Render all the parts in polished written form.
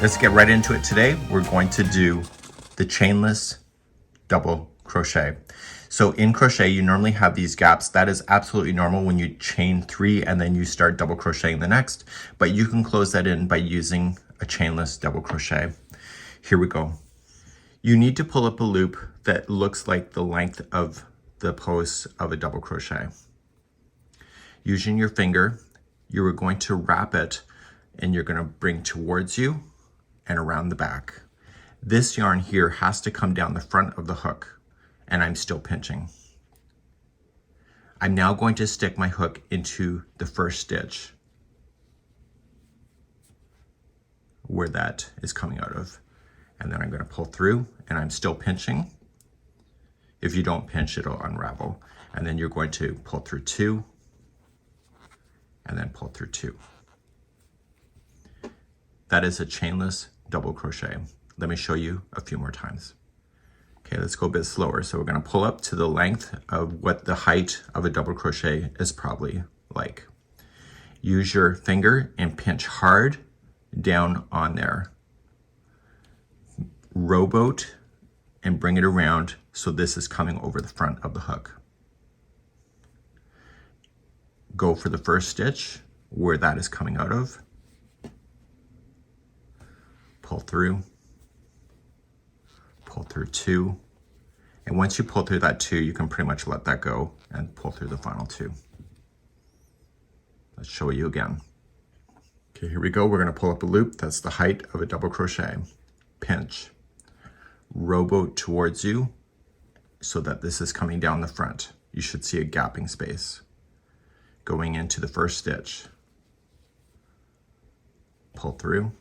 Let's get right into it today. We're going to do the chainless double crochet. So in crochet, you normally have these gaps. That is absolutely normal when you chain 3 and then you start double crocheting the next, but you can close that in by using a chainless double crochet. Here we go. You need to pull up a loop that looks like the length of the post of a double crochet. Using your finger, you are going to wrap it and you're going to bring towards you and around the back. This yarn here has to come down the front of the hook, and I'm still pinching. I'm now going to stick my hook into the first stitch where that is coming out of, and then I'm going to pull through, and I'm still pinching. If you don't pinch, it'll unravel, and then you're going to pull through 2 and then pull through 2. That is a chainless double crochet. Let me show you a few more times. Okay, let's go a bit slower. So we're going to pull up to the length of what the height of a double crochet is probably like. Use your finger and pinch hard down on there. Rowboat and bring it around so this is coming over the front of the hook. Go for the first stitch where that is coming out of. Pull through 2, and once you pull through that 2, you can pretty much let that go and pull through the final 2. Let's show you again. Okay, here we go. We're going to pull up a loop. That's the height of a double crochet. Pinch, rowboat towards you so that this is coming down the front. You should see a gapping space. Going into the first stitch, pull through.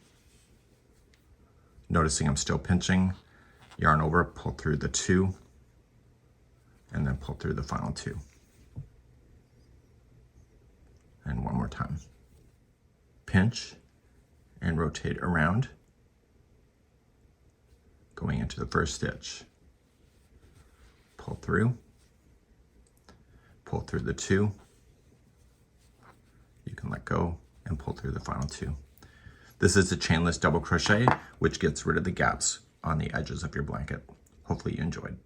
Noticing I'm still pinching, yarn over, pull through the 2, and then pull through the final 2. And one more time. Pinch and rotate around, going into the first stitch. Pull through the 2. You can let go and pull through the final 2. This is a chainless double crochet, which gets rid of the gaps on the edges of your blanket. Hopefully you enjoyed.